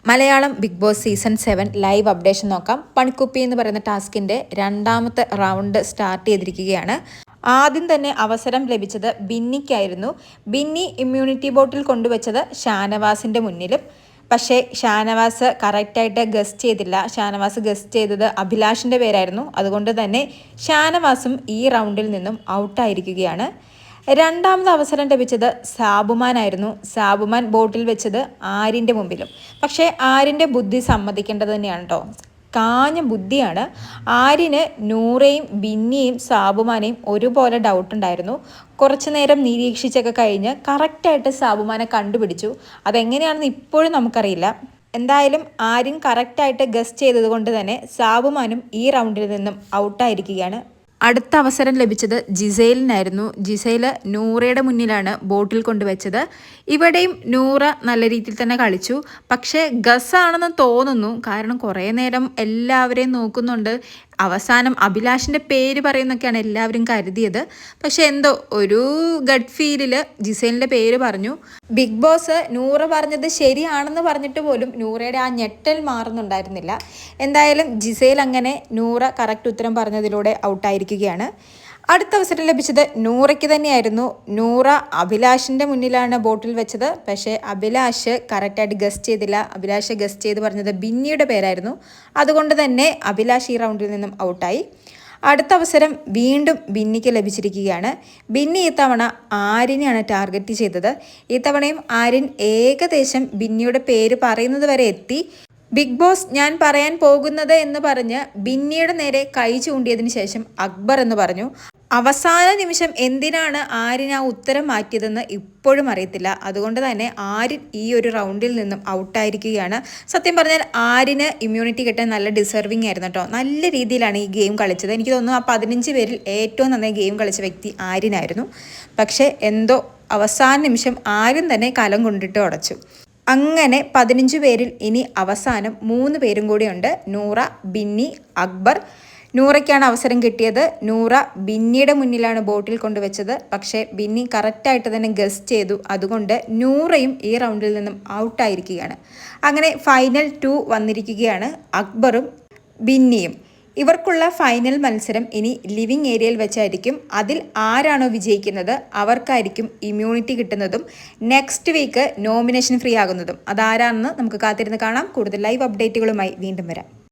Malayalam Bigg Boss season 7 live updation നോക്കാം. പണിക്കുപ്പി എന്ന് പറയുന്ന ടാസ്കിൻ്റെ രണ്ടാമത്തെ റൗണ്ട് സ്റ്റാർട്ട് ചെയ്തിരിക്കുകയാണ്. ആദ്യം തന്നെ അവസരം ലഭിച്ചത് ബിന്നിക്കായിരുന്നു. ബിന്നി ഇമ്മ്യൂണിറ്റി ബോട്ടിൽ കൊണ്ടുവച്ചത് ഷാനവാസിൻ്റെ മുന്നിലും. പക്ഷേ ഷാനവാസ് കറക്റ്റായിട്ട് ഗസ്റ്റ് ചെയ്തില്ല. ഷാനവാസ് ഗസ്റ്റ് ചെയ്തത് അഭിലാഷിൻ്റെ പേരായിരുന്നു. അതുകൊണ്ട് തന്നെ ഷാനവാസും ഈ റൗണ്ടിൽ നിന്നും ഔട്ടായിരിക്കുകയാണ്. രണ്ടാമത് അവസരം ലഭിച്ചത് സാബുമാനായിരുന്നു. സാബുമാൻ ബോട്ടിൽ വെച്ചത് ആര്യൻ്റെ മുമ്പിലും. പക്ഷേ ആര്യൻ്റെ ബുദ്ധി സമ്മതിക്കേണ്ടത് തന്നെയാണ് കേട്ടോ. കാഞ്ഞ ബുദ്ധിയാണ്. ആര്യന് നൂറയും ബിന്നിയും സാബുമാനെയും ഒരുപോലെ ഡൗട്ടുണ്ടായിരുന്നു. കുറച്ചു നേരം നിരീക്ഷിച്ചൊക്കെ കഴിഞ്ഞ് കറക്റ്റായിട്ട് സാബുമാനെ കണ്ടുപിടിച്ചു. അതെങ്ങനെയാണെന്ന് ഇപ്പോഴും നമുക്കറിയില്ല. എന്തായാലും ആര്യൻ കറക്റ്റായിട്ട് ഗസ്റ്റ് ചെയ്തത് കൊണ്ട് തന്നെ സാബുമാനും ഈ റൗണ്ടിൽ നിന്നും ഔട്ടായിരിക്കുകയാണ്. അടുത്ത അവസരം ലഭിച്ചത് ജിസൈലിനായിരുന്നു. ജിസൈൽ നൂറയുടെ മുന്നിലാണ് ബോട്ടിൽ കൊണ്ടുവച്ചത്. ഇവിടെയും നൂറ നല്ല രീതിയിൽ തന്നെ കളിച്ചു. പക്ഷേ ഗസ്സാണെന്ന് തോന്നുന്നു. കാരണം കുറേ നേരം എല്ലാവരെയും നോക്കുന്നുണ്ട്. അവസാനം അഭിലാഷിൻ്റെ പേര് പറയുന്നൊക്കെയാണ് എല്ലാവരും കരുതിയത്. പക്ഷെ എന്തോ ഒരു ഗട്ട് ഫീലിൽ ജിസൈലിൻ്റെ പേര് പറഞ്ഞു. ബിഗ് ബോസ് നൂറ പറഞ്ഞത് ശരിയാണെന്ന് പറഞ്ഞിട്ട് പോലും നൂറയുടെ ആ ഞെട്ടൽ മാറുന്നുണ്ടായിരുന്നില്ല. എന്തായാലും ജിസൈൽ അങ്ങനെ നൂറ കറക്റ്റ് ഉത്തരം പറഞ്ഞതിലൂടെ ഔട്ടായിരിക്കുകയാണ്. അടുത്ത അവസരം ലഭിച്ചത് നൂറയ്ക്ക് തന്നെയായിരുന്നു. നൂറ അഭിലാഷിൻ്റെ മുന്നിലാണ് ബോട്ടിൽ വെച്ചത്. പക്ഷേ അഭിലാഷ് കറക്റ്റായിട്ട് ഗസ്റ്റ് ചെയ്തില്ല. അഭിലാഷ് ഗസ്റ്റ് ചെയ്ത് പറഞ്ഞത് ബിന്നിയുടെ പേരായിരുന്നു. അതുകൊണ്ട് തന്നെ അഭിലാഷ് ഈ റൗണ്ടിൽ നിന്നും ഔട്ടായി. അടുത്ത അവസരം വീണ്ടും ബിന്നിക്ക് ലഭിച്ചിരിക്കുകയാണ്. ബിന്നി ഇത്തവണ ആര്യനെയാണ് ടാർഗറ്റ് ചെയ്തത്. ഇത്തവണയും ആര്യൻ ഏകദേശം ബിന്നിയുടെ പേര് പറയുന്നത് വരെ എത്തി. ബിഗ് ബോസ് ഞാൻ പറയാൻ പോകുന്നത് എന്ന് പറഞ്ഞ് ബിന്നിയുടെ നേരെ കൈ ചൂണ്ടിയതിന് ശേഷം അക്ബർ എന്ന് പറഞ്ഞു. അവസാന നിമിഷം എന്തിനാണ് ആര്യൻ ആ ഉത്തരം മാറ്റിയതെന്ന് ഇപ്പോഴും അറിയത്തില്ല. അതുകൊണ്ട് തന്നെ ആര്യൻ ഈ ഒരു റൗണ്ടിൽ നിന്നും ഔട്ടായിരിക്കുകയാണ്. സത്യം പറഞ്ഞാൽ ആര്യന് ഇമ്മ്യൂണിറ്റി കിട്ടാൻ നല്ല ഡിസർവിങ് ആയിരുന്നു കേട്ടോ. നല്ല രീതിയിലാണ് ഈ ഗെയിം കളിച്ചത്. എനിക്ക് തോന്നുന്നു ആ 15 പേരിൽ ഏറ്റവും നന്നായി ഗെയിം കളിച്ച വ്യക്തി ആര്യനായിരുന്നു. പക്ഷേ എന്തോ അവസാന നിമിഷം ആര്യൻ തന്നെ കലം കൊണ്ടിട്ട് ഉടച്ചു. അങ്ങനെ 15 പേരിൽ ഇനി അവസാനം 3 പേരും കൂടിയുണ്ട്. നൂറ, ബിന്നി, അക്ബർ. നൂറയ്ക്കാണ് അവസരം കിട്ടിയത്. നൂറ ബിന്നിയുടെ മുന്നിലാണ് ബോട്ടിൽ കൊണ്ടുവച്ചത്. പക്ഷേ ബിന്നി കറക്റ്റായിട്ട് തന്നെ ഗസ്റ്റ് ചെയ്തു. അതുകൊണ്ട് നൂറയും ഈ റൗണ്ടിൽ നിന്നും ഔട്ടായിരിക്കുകയാണ്. അങ്ങനെ ഫൈനൽ 2 വന്നിരിക്കുകയാണ്. അക്ബറും ബിന്നിയും. ഇവർക്കുള്ള ഫൈനൽ മത്സരം ഇനി ലിവിങ് ഏരിയയിൽ വെച്ചായിരിക്കും. അതിൽ ആരാണോ വിജയിക്കുന്നത് അവർക്കായിരിക്കും ഇമ്മ്യൂണിറ്റി കിട്ടുന്നതും നെക്സ്റ്റ് വീക്ക് നോമിനേഷൻ ഫ്രീ ആകുന്നതും. അതാരാണെന്ന് നമുക്ക് കാത്തിരുന്ന് കാണാം. കൂടുതൽ ലൈവ് അപ്ഡേറ്റുകളുമായി വീണ്ടും വരാം.